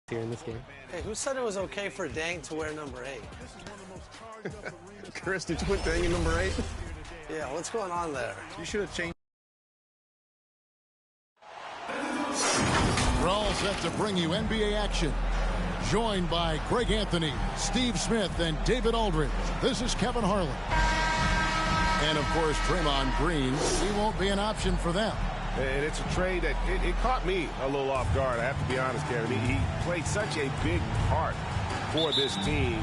here in this game. Hey, who said it was okay for Dang to wear number 8? Chris, did you put Dang in number 8? Yeah, what's going on there? You should have changed. We're all set to bring you NBA action. Joined by Greg Anthony, Steve Smith, and David Aldridge. This is Kevin Harlan. And, of course, Draymond Green. He won't be an option for them. And it's a trade that it caught me a little off guard, I have to be honest, Kevin. He played such a big part for this team,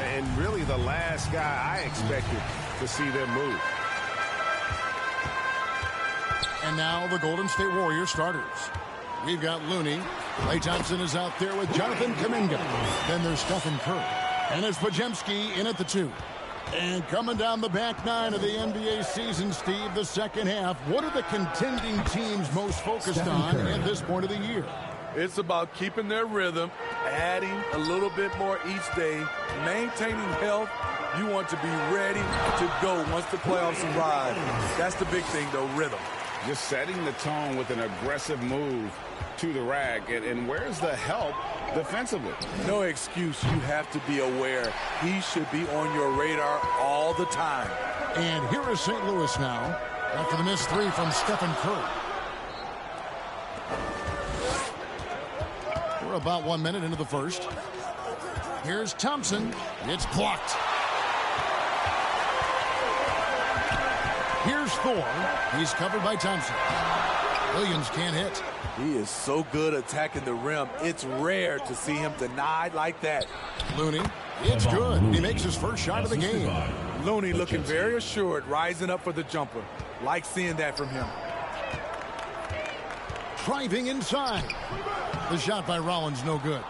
and really the last guy I expected to see them move. And now the Golden State Warriors starters. We've got Looney. Klay Thompson is out there with Jonathan Kuminga. Then there's Stephen Curry. And it's Podziemski in at the 2. And coming down the back 9 of the NBA season, Steve, the second half, what are the contending teams most focused on at this point of the year? It's about keeping their rhythm, adding a little bit more each day, maintaining health. You want to be ready to go once the playoffs arrive. That's the big thing, though, rhythm. Just setting the tone with an aggressive move to the rack. And where's the help defensively? No excuse. You have to be aware. He should be on your radar all the time. And here is St. Louis now after the missed 3 from Stephen Curry. We're about 1 minute into the first. Here's Thompson. It's blocked. Here's Thor. He's covered by Thompson. Williams can't hit. He is so good attacking the rim. It's rare to see him denied like that. Looney. It's good. He makes his first shot of the game. Looney looking very assured, rising up for the jumper. Like seeing that from him. Driving inside. The shot by Rollins, no good.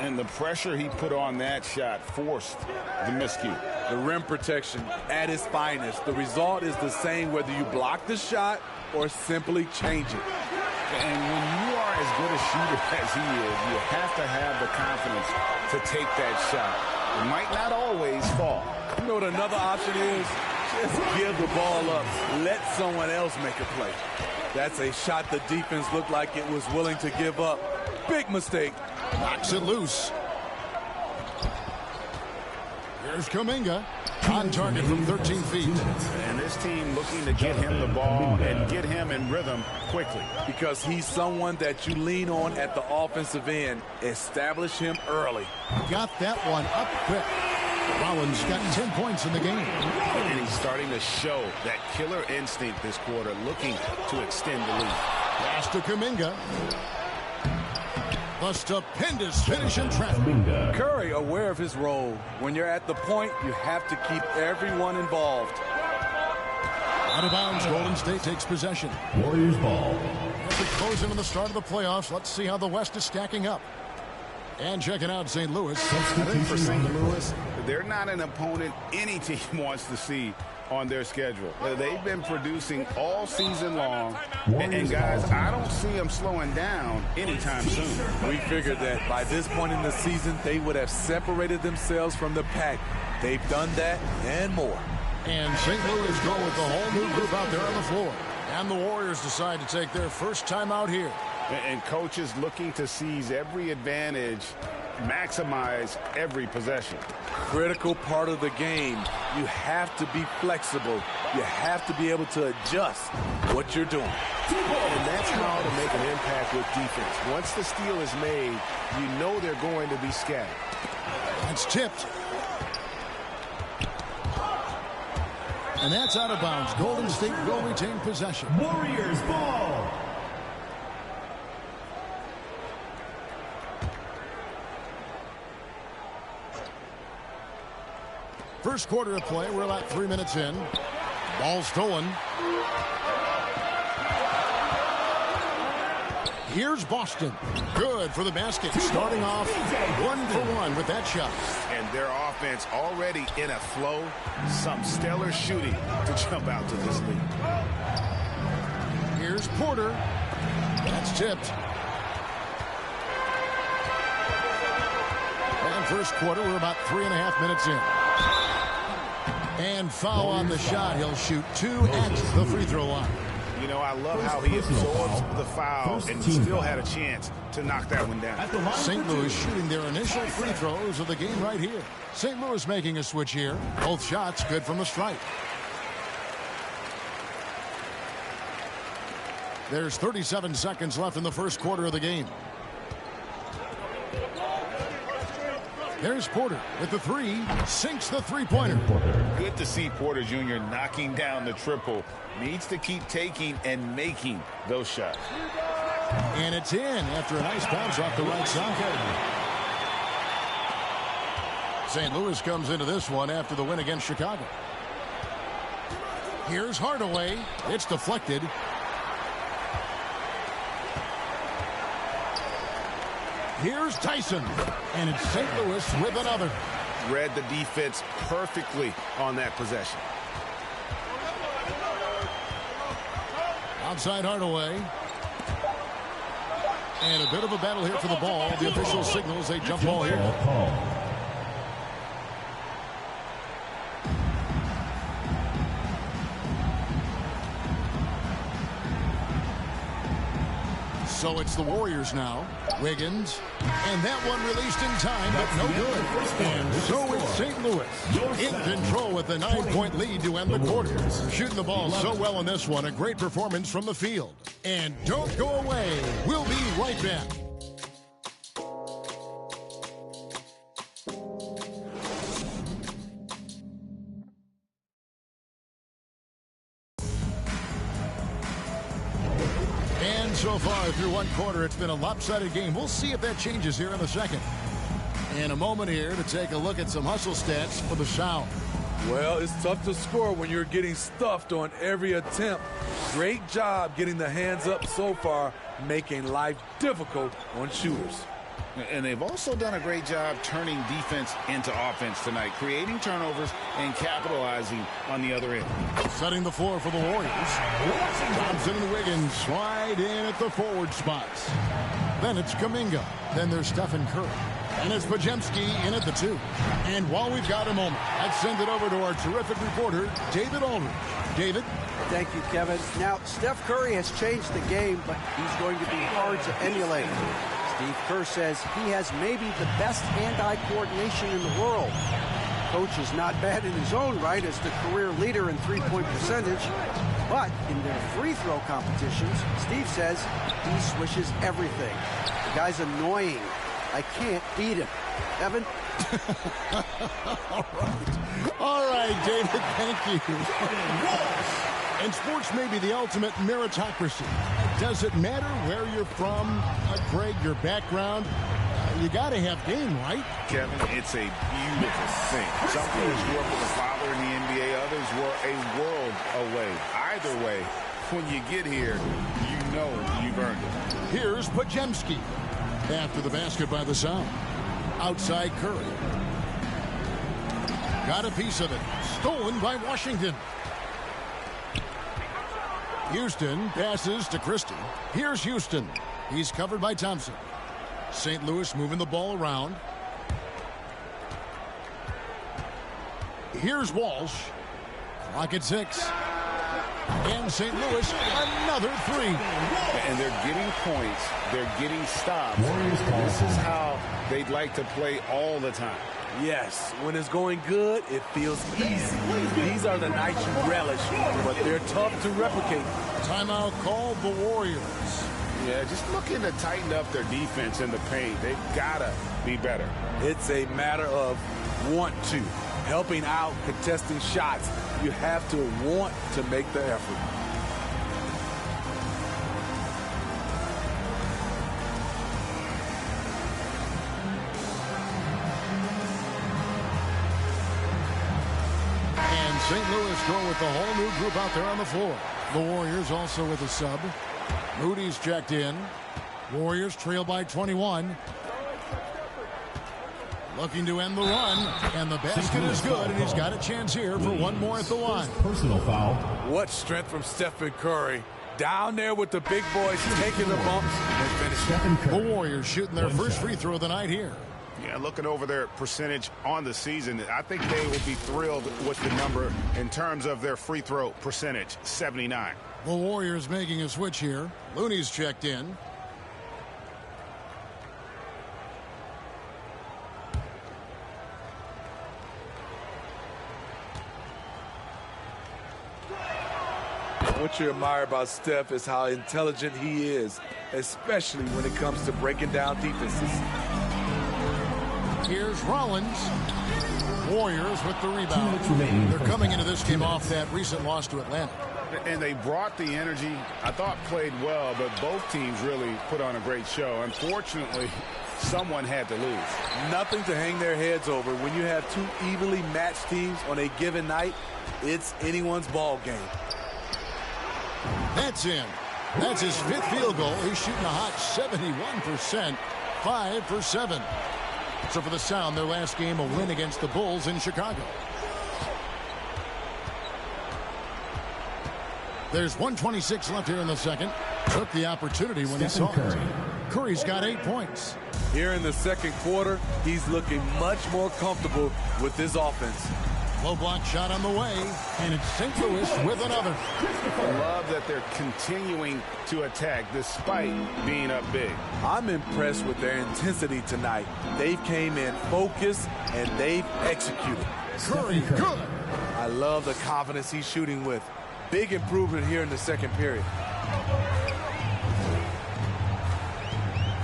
And the pressure he put on that shot forced the miscue. The rim protection at its finest. The result is the same whether you block the shot or simply change it. And when you are as good a shooter as he is, you have to have the confidence to take that shot. It might not always fall. You know what another option is? Just give the ball up. Let someone else make a play. That's a shot the defense looked like it was willing to give up. Big mistake. Knocks it loose. Here's Kuminga. On target from 13 feet. And this team looking to get him the ball and get him in rhythm quickly. Because he's someone that you lean on at the offensive end. Establish him early. Got that one up quick. Rollins got 10 points in the game. And he's starting to show that killer instinct this quarter, looking to extend the lead. Pass to Kuminga. A stupendous finish in traffic. Curry aware of his role. When you're at the point, you have to keep everyone involved. Out of bounds, Golden State takes possession. Warriors ball. As we close into the start of the playoffs, let's see how the West is stacking up. And checking out St. Louis. I think for St. Louis, they're not an opponent any team wants to see on their schedule. They've been producing all season long, and guys, I don't see them slowing down anytime soon. We figured that by this point in the season, they would have separated themselves from the pack. They've done that and more. And St. Louis go with the whole new group out there on the floor. And the Warriors decide to take their first time out here. And coaches looking to seize every advantage, maximize every possession. Critical part of the game. You have to be flexible. You have to be able to adjust what you're doing. And that's how to make an impact with defense. Once the steal is made, you know they're going to be scattered. It's tipped. And that's out of bounds. Golden State will retain possession. Warriors ball. First quarter of play. We're about 3 minutes in. Ball stolen. Here's Boston. Good for the basket. Starting off 1-for-1 with that shot. And their offense already in a flow. Some stellar shooting to jump out to this lead. Here's Porter. That's tipped. And first quarter, we're about 3.5 minutes in. And foul on the shot. He'll shoot 2 at the free throw line. You know, I love how he absorbs the foul and still had a chance to knock that one down. St. Louis shooting their initial free throws of the game right here. St. Louis making a switch here. Both shots good from the stripe. There's 37 seconds left in the first quarter of the game. There's Porter with the three. Sinks the three-pointer. Good to see Porter Jr. knocking down the triple. Needs to keep taking and making those shots. And it's in after a nice bounce off the right side. St. Louis comes into this one after the win against Chicago. Here's Hardaway. It's deflected. Here's Tyson. And it's St. Louis with another. Read the defense perfectly on that possession. Outside Hardaway. And a bit of a battle here for the ball. The official signals a jump ball here. So it's the Warriors now. Wiggins. And that one released in time, but no good. And so it's St. Louis in control with a 9-point lead to end the quarter. Shooting the ball so well in this one. A great performance from the field. And don't go away. We'll be right back. So far through one quarter, it's been a lopsided game. We'll see if that changes here in the second. In a moment here to take a look at some hustle stats for the Sound. Well, it's tough to score when you're getting stuffed on every attempt. Great job getting the hands up so far, making life difficult on shooters. And they've also done a great job turning defense into offense tonight, creating turnovers and capitalizing on the other end. Setting the floor for the Warriors. Thompson and Wiggins slide in at the forward spots. Then it's Kuminga. Then there's Stephen Curry. And it's Podziemski in at the 2. And while we've got a moment, let's send it over to our terrific reporter, David Aldridge. David? Thank you, Kevin. Now, Steph Curry has changed the game, but he's going to be hard to emulate. Steve Kerr says he has maybe the best hand-eye coordination in the world. Coach is not bad in his own right as the career leader in three-point percentage, but in their free throw competitions, Steve says he swishes everything. The guy's annoying. I can't beat him. Evan? All right, David, thank you. And sports may be the ultimate meritocracy. Does it matter where you're from, Greg, your background? You got to have game, right? Kevin, it's a beautiful thing. Some players grew up with a father in the NBA. Others were a world away. Either way, when you get here, you know you've earned it. Here's Podziemski. After the basket by the Sound. Outside Curry. Got a piece of it. Stolen by Washington. Houston passes to Christie. Here's Houston. He's covered by Thompson. St. Louis moving the ball around. Here's Walsh. Clock at 6. And St. Louis, another 3. And they're getting points. They're getting stops. This is how they'd like to play all the time. Yes, when it's going good, it feels easy. These are the nights you relish, but they're tough to replicate. Timeout called the Warriors. Yeah, just looking to tighten up their defense in the paint. They've got to be better. It's a matter of want to. Helping out, contesting shots. You have to want to make the effort. And St. Louis going with the whole new group out there on the floor. The Warriors also with a sub. Moody's checked in. Warriors trail by 21. Looking to end the run, and the basket is good, and he's got a chance here for one more at the line. Personal foul. What strength from Stephen Curry. Down there with the big boys, taking the bumps and finishing. The Warriors shooting their first free throw of the night here. Yeah, looking over their percentage on the season, I think they will be thrilled with the number in terms of their free throw percentage, 79. The Warriors making a switch here. Looney's checked in. What you admire about Steph is how intelligent he is, especially when it comes to breaking down defenses. Here's Rollins. Warriors with the rebound. They're coming into this game off that recent loss to Atlanta. And they brought the energy. I thought played well, but both teams really put on a great show. Unfortunately, someone had to lose. Nothing to hang their heads over. When you have two evenly matched teams on a given night, it's anyone's ball game. That's in. That's his 5th field goal. He's shooting a hot 71%, 5 for 7. So for the Sound, their last game, a win against the Bulls in Chicago. There's 1:26 left here in the second. Took the opportunity when he saw it. Curry's got 8 points. Here in the second quarter, he's looking much more comfortable with his offense. Low block shot on the way, and it's St. Louis with another. I love that they're continuing to attack despite being up big. I'm impressed with their intensity tonight. They came in focused, and they've executed. Curry, good. I love the confidence he's shooting with. Big improvement here in the second period.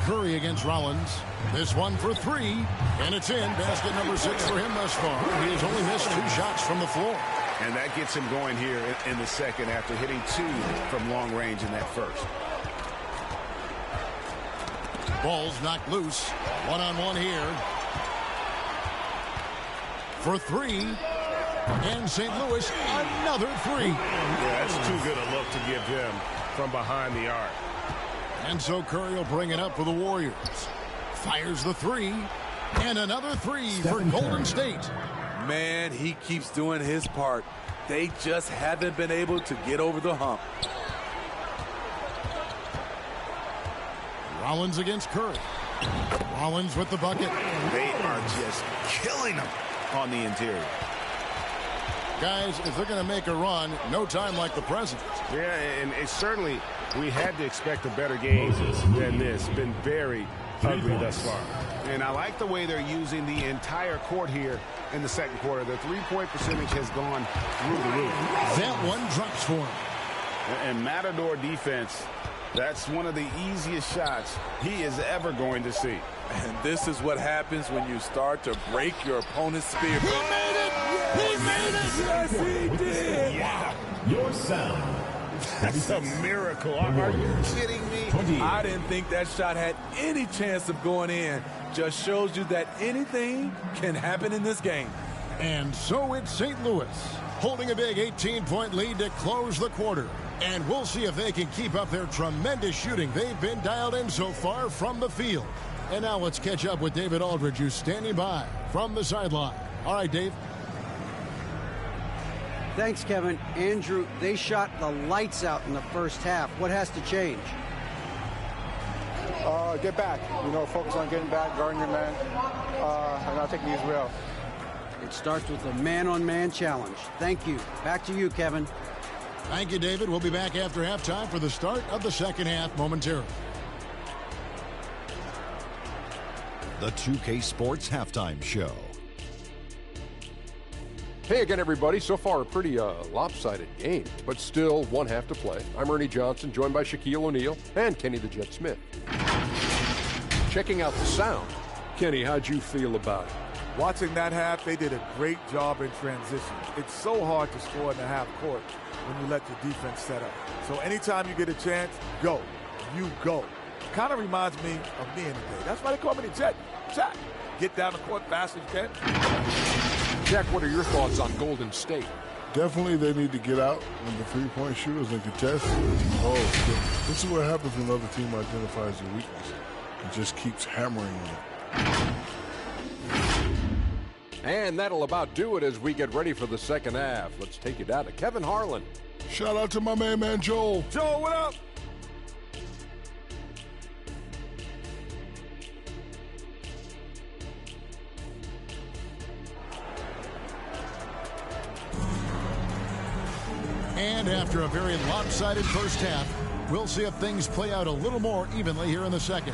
Curry against Rollins. This one for 3, and it's in. Basket number 6 for him thus far. He has only missed 2 shots from the floor. And that gets him going here in the second after hitting 2 from long range in that first. Ball's knocked loose. One-on-one here. For 3. And St. Louis, another 3. Yeah, that's too good a look to give him from behind the arc. And so Curry will bring it up for the Warriors. Fires the 3. And another 3 for Golden State. Man, he keeps doing his part. They just haven't been able to get over the hump. Rollins against Curry. Rollins with the bucket. They are just killing them on the interior. Guys, if they're going to make a run, no time like the present. Yeah, and it's certainly, we had to expect a better game than this. Been very ugly thus far. And I like the way they're using the entire court here in the second quarter. The three-point percentage has gone through the roof. That one drops for him. And Matador defense, that's one of the easiest shots he is ever going to see. And this is what happens when you start to break your opponent's spirit. He made it! He made it! Yes, he did! Yeah. Your Sound. That's a miracle. Are you kidding me? I didn't think that shot had any chance of going in. Just shows you that anything can happen in this game. And so it's St. Louis holding a big 18-point lead to close the quarter. And we'll see if they can keep up their tremendous shooting they've been dialed in so far from the field. And now let's catch up with David Aldridge, who's standing by from the sideline. All right, Dave. Thanks, Kevin. Andrew, they shot the lights out in the first half. What has to change? Get back. Focus on getting back, guarding your man, and not taking these real. It starts with a man-on-man challenge. Thank you. Back to you, Kevin. Thank you, David. We'll be back after halftime for the start of the second half momentarily. The 2K Sports Halftime Show. Hey again, everybody. So far, a pretty lopsided game, but still one half to play. I'm Ernie Johnson, joined by Shaquille O'Neal and Kenny the Jet Smith. Checking out the Sound. Kenny, how'd you feel about it? Watching that half, they did a great job in transition. It's so hard to score in the half court when you let your defense set up. So anytime you get a chance, go. You go. Kind of reminds me of me in the day. That's why they call me the Jet. Jack, get down the court fast as you can. Jack, what are your thoughts on Golden State? Definitely they need to get out when the three-point shooters and contest. Oh, this is what happens when another team identifies your weakness. It just keeps hammering on it. And that'll about do it as we get ready for the second half. Let's take you down to Kevin Harlan. Shout out to my man Joel. Joel, what up? After a very lopsided first half, we'll see if things play out a little more evenly here in the second.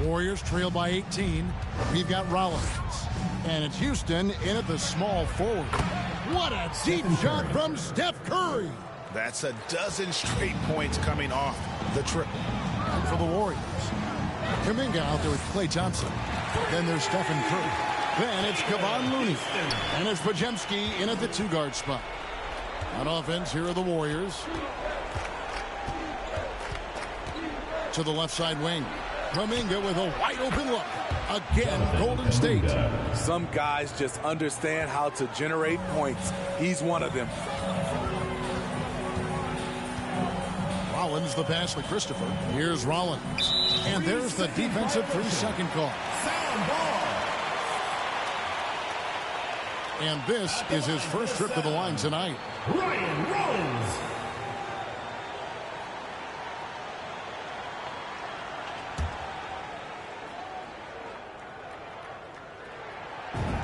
Warriors trail by 18. We've got Rollins. And it's Houston in at the small forward. What a deep shot from Steph Curry. That's a dozen straight points coming off the triple. And for the Warriors, Kuminga out there with Klay Thompson. Then there's Stephen Curry. Then it's Kevon Looney. And it's Podziemski in at the two-guard spot. On offense, here are the Warriors. To the left side wing. Kuminga with a wide-open look. Again, Golden State. Some guys just understand how to generate points. He's one of them. Rollins the pass to Christopher. Here's Rollins. And there's the defensive 3-second call. Sound ball. And this is his first trip to the line tonight. Ryan Rollins.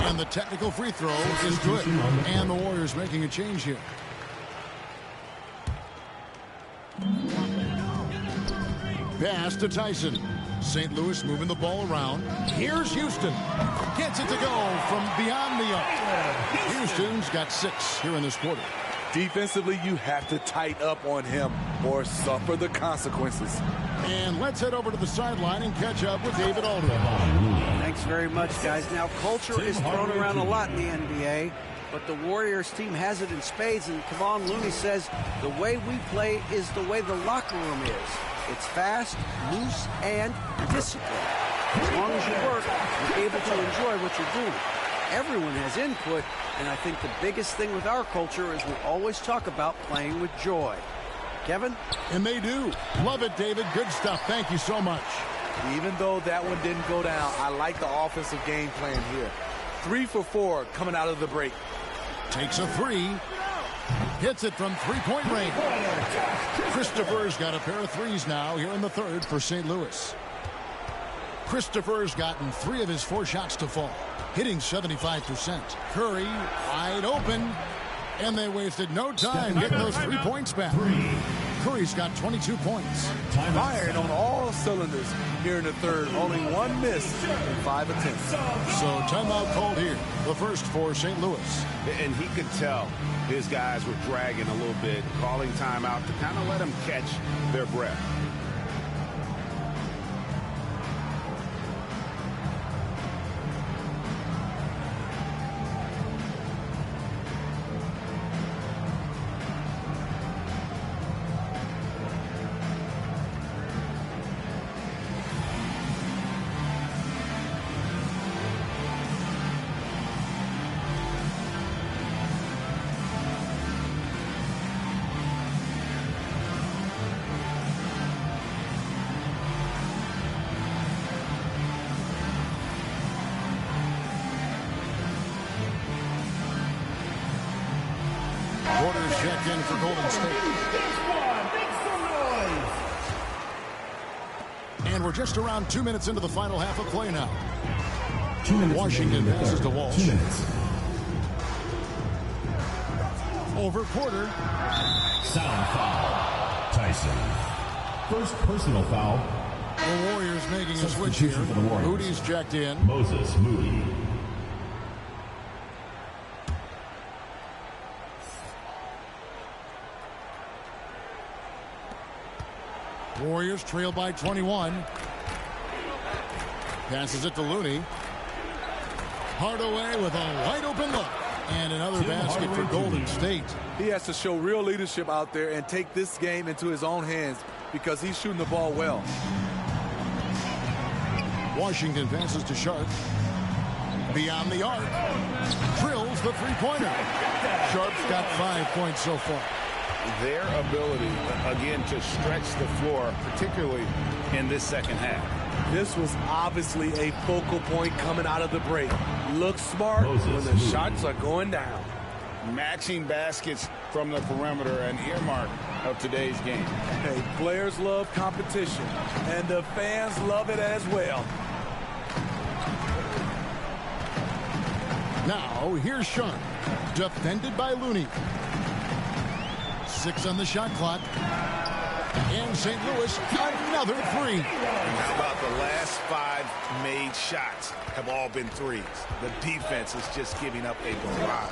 And the technical free throw is good. And the Warriors making a change here. Pass to Tyson. St. Louis moving the ball around. Here's Houston. Gets it to go from beyond the arc. Houston's got 6 here in this quarter. Defensively, you have to tighten up on him or suffer the consequences. And let's head over to the sideline and catch up with David Aldridge. Thanks very much, guys. Now, culture is thrown around a lot in the NBA, but the Warriors team has it in spades, and Kevon Looney says the way we play is the way the locker room is. It's fast, loose, and disciplined. As long as you work, you're able to enjoy what you're doing. Everyone has input, and I think the biggest thing with our culture is we always talk about playing with joy. Kevin? And they do. Love it, David. Good stuff. Thank you so much. Even though that one didn't go down, I like the offensive game plan here. 3 for 4 coming out of the break. Takes a 3. Hits it from three-point range. Christopher's got a pair of threes now here in the third for St. Louis. Christopher's gotten 3 of his 4 shots to fall, hitting 75%. Curry wide open, and they wasted no time getting those 3 points back. Curry's got 22 points. Firing on all cylinders here in the third. Only 1 miss in 5 attempts. So timeout called here. The first for St. Louis. And he could tell his guys were dragging a little bit, calling timeout to kind of let them catch their breath. Checked in for Golden State. And we're just around 2 minutes into the final half of play now. 2 minutes. Washington passes to Walsh. 2 minutes. Over quarter. Sound foul. Tyson. First personal foul. The Warriors making a switch here. Moody's checked in. Moses Moody. Warriors trail by 21. Passes it to Looney. Hardaway with a wide open look. And another basket for Golden State. He has to show real leadership out there and take this game into his own hands because he's shooting the ball well. Washington passes to Sharp. Beyond the arc. Drills the three-pointer. Sharp's got 5 points so far. Their ability, again, to stretch the floor, particularly in this second half. This was obviously a focal point coming out of the break. Look smart when the shots are going down. Matching baskets from the perimeter, an earmark of today's game. Hey, players love competition, and the fans love it as well. Now, here's Sean, defended by Looney. 6 on the shot clock. And St. Louis, another 3. And how about the last 5 made shots have all been threes? The defense is just giving up a barrage.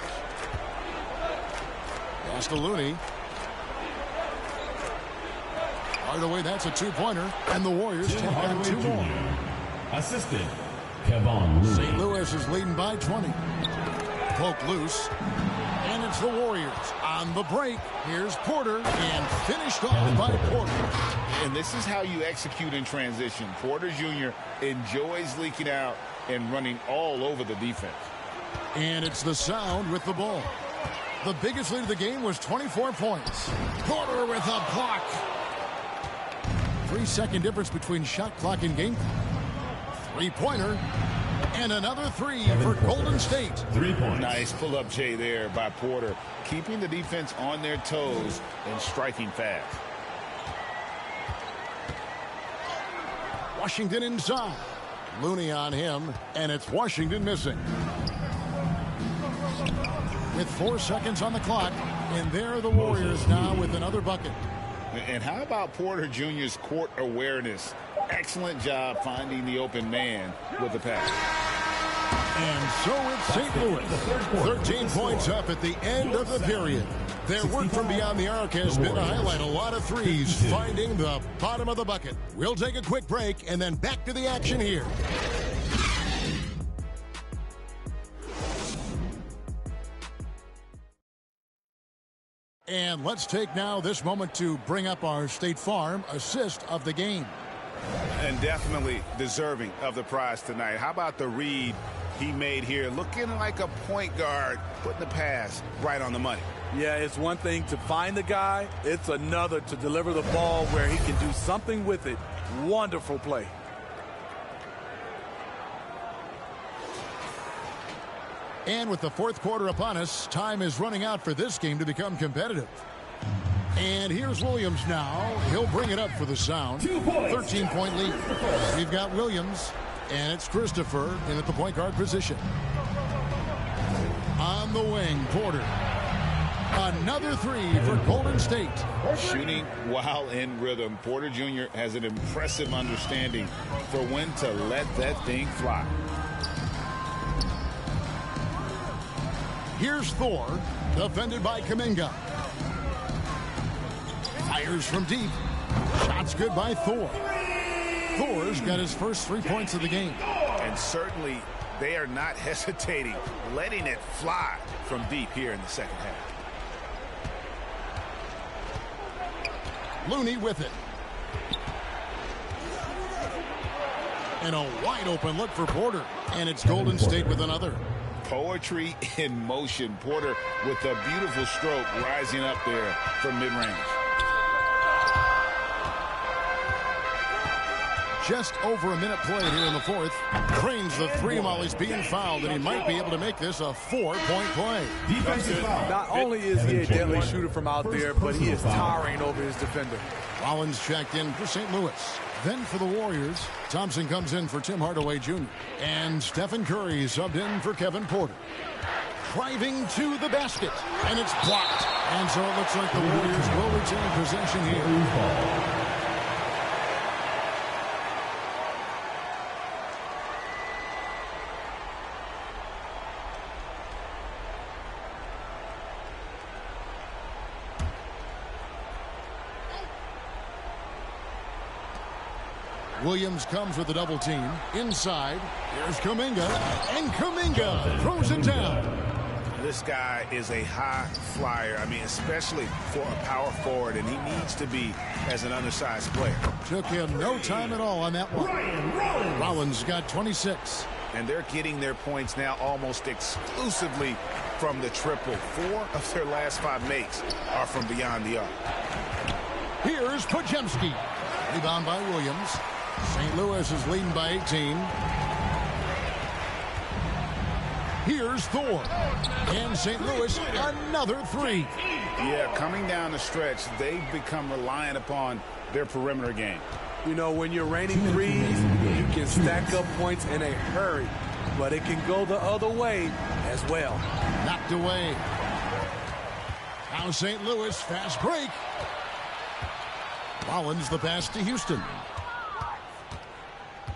Pass to Looney. Right away, that's a 2-pointer, and the Warriors take down 2 more. Assistant, Kevon Looney. St. Louis is leading by 20. Poke loose. And it's the Warriors on the break. Here's Porter, and finished off by Porter. And this is how you execute in transition. Porter Jr. enjoys leaking out and running all over the defense. And it's the Sound with the ball. The biggest lead of the game was 24 points. Porter with a block. 3-second difference between shot clock and game clock. 3-pointer. And another 3 for Golden State. 3 points. Nice pull-up J there by Porter, keeping the defense on their toes and striking fast. Washington inside. Looney on him, and it's Washington missing. With 4 seconds on the clock, and there are the Warriors now with another bucket. And how about Porter Jr.'s court awareness? Excellent job finding the open man with the pass. And so it's St. Louis. 13 points up at the end of the period. Their work from beyond the arc has been to highlight a lot of threes, finding the bottom of the bucket. We'll take a quick break and then back to the action here. And let's take now this moment to bring up our State Farm assist of the game. And definitely deserving of the prize tonight. How about the read he made here? Looking like a point guard, putting the pass right on the money. Yeah, it's one thing to find the guy. It's another to deliver the ball where he can do something with it. Wonderful play. And with the fourth quarter upon us, time is running out for this game to become competitive. And here's Williams now. He'll bring it up for the Sound. 13-point lead. We've got Williams, and it's Christopher in at the point guard position. On the wing, Porter. Another 3 for Golden State. Shooting while in rhythm. Porter Jr. has an impressive understanding for when to let that thing fly. Here's Thor, defended by Kuminga. Fires from deep. Shots good by Thor. Thor's got his first 3 points of the game. And certainly they are not hesitating, letting it fly from deep here in the second half. Looney with it. And a wide open look for Porter. And it's Golden State with another. Poetry in motion. Porter with a beautiful stroke rising up there from mid-range. Just over a minute played here in the fourth. Cranes the 3 while he's being fouled, and he might be able to make this a 4-point play. Not only is he a deadly shooter from out there, but he is towering over his defender. Rollins checked in for St. Louis. Then for the Warriors, Thompson comes in for Tim Hardaway Jr. And Stephen Curry subbed in for Kevin Porter. Driving to the basket, and it's blocked. And so it looks like the Warriors will retain possession here. Williams comes with a double team. Inside, here's Kuminga. And Kuminga throws it down. This guy is a high flyer. I mean, especially for a power forward, and he needs to be as an undersized player. Took him no time at all on that one. Rollins got 26. And they're getting their points now almost exclusively from the triple. 4 of their last 5 makes are from beyond the arc. Here's Podziemski. Rebound by Williams. St. Louis is leading by 18. Here's Thor. And St. Louis, another three. Yeah, coming down the stretch, they've become reliant upon their perimeter game. You know, when you're raining threes, you can stack up points in a hurry, but it can go the other way as well. Knocked away. Now St. Louis, fast break. Rollins the pass to Houston.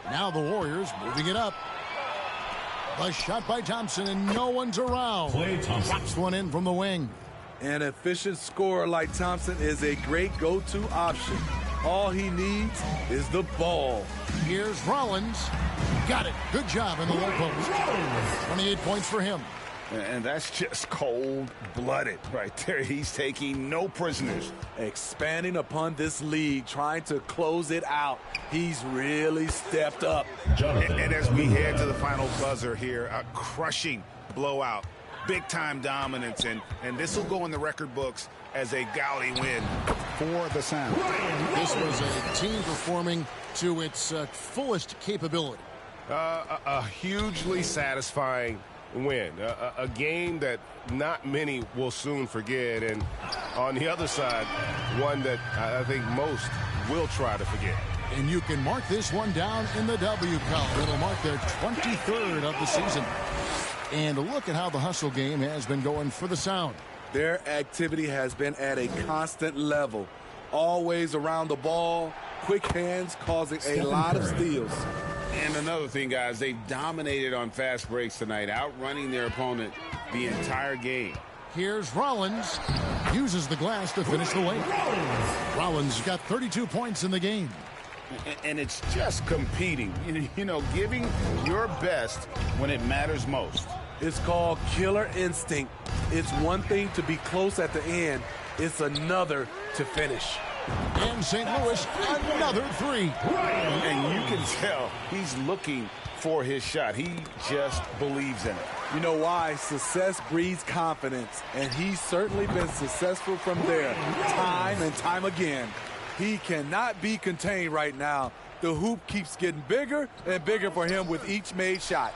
Now the Warriors moving it up. A shot by Thompson, and no one's around. Drops one in from the wing. An efficient scorer like Thompson is a great go-to option. All he needs is the ball. Here's Rollins. Got it. Good job in the low post. 28 points for him. And that's just cold-blooded right there. He's taking no prisoners. Expanding upon this lead, trying to close it out. He's really stepped up. And as we head to the final buzzer here, a crushing blowout. Big-time dominance, and this will go in the record books as a gaudy win for the Sound. This was a team performing to its fullest capability. A hugely satisfying win. A game that not many will soon forget, and on the other side, one that I think most will try to forget. And you can mark this one down in the W column. It'll mark their 23rd of the season. And look at how the hustle game has been going for the Sound. Their activity has been at a constant level. Always around the ball, quick hands causing a lot of steals. And another thing, guys, they dominated on fast breaks tonight, outrunning their opponent the entire game. Here's Rollins. Uses the glass to finish the lane. Rollins got 32 points in the game. And it's just competing, you know, giving your best when it matters most. It's called killer instinct. It's one thing to be close at the end. It's another to finish. And St. Louis, another three. And you can tell he's looking for his shot. He just believes in it. You know why? Success breeds confidence, and he's certainly been successful from there time and time again. He cannot be contained right now. The hoop keeps getting bigger and bigger for him with each made shot.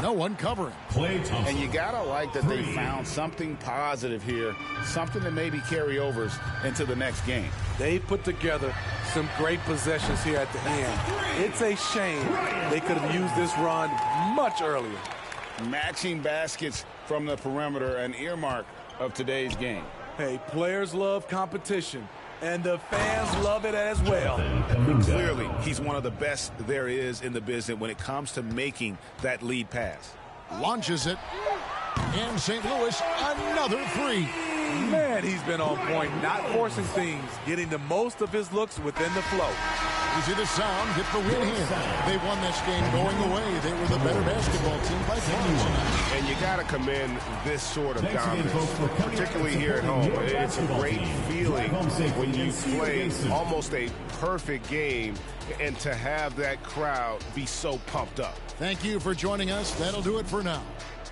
No one covering. And you gotta like that they found something positive here, something that maybe carry overs into the next game. They put together some great possessions here at the end. It's a shame they could have used this run much earlier. Matching baskets from the perimeter, an earmark of today's game. Hey, players love competition, and the fans love it as well. Clearly, he's one of the best there is in the business when it comes to making that lead pass. Launches it. And St. Louis, another three. Man, he's been on point, not forcing things, getting the most of his looks within the flow. You see the Sound get the win here. They won this game going away. They were the better basketball team by far. And you got to commend this sort of dominance, particularly here at home. It's a great feeling when you play almost a perfect game and to have that crowd be so pumped up. Thank you for joining us. That'll do it for now.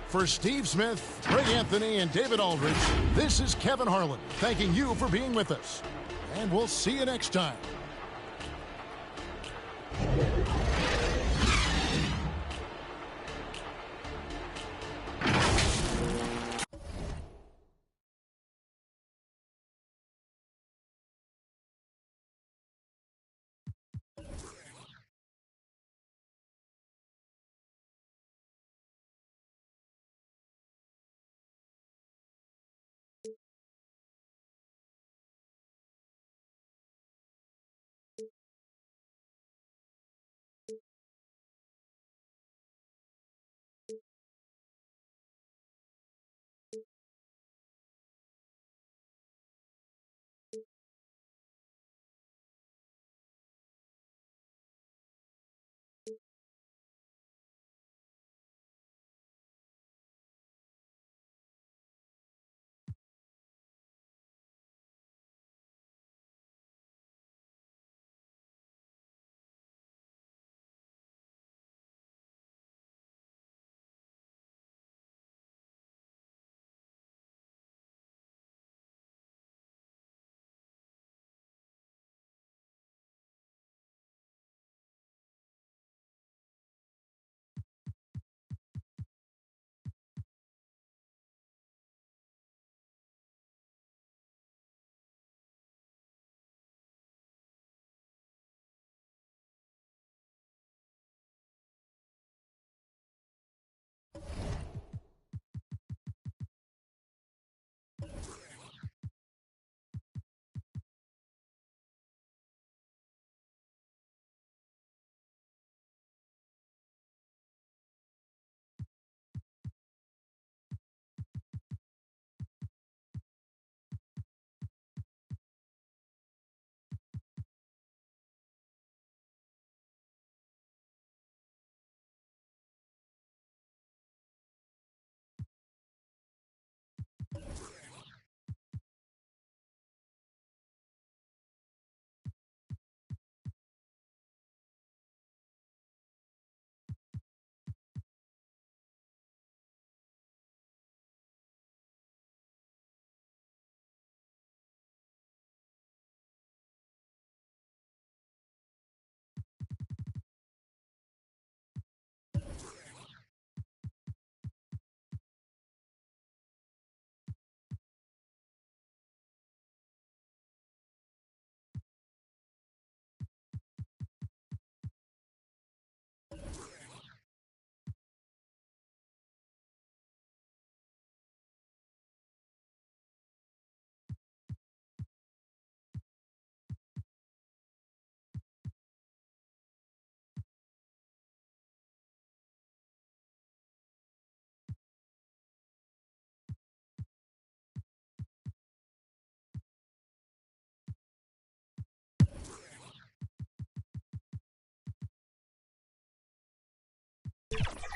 For Steve Smith, Greg Anthony, and David Aldridge, this is Kevin Harlan thanking you for being with us. And we'll see you next time. it.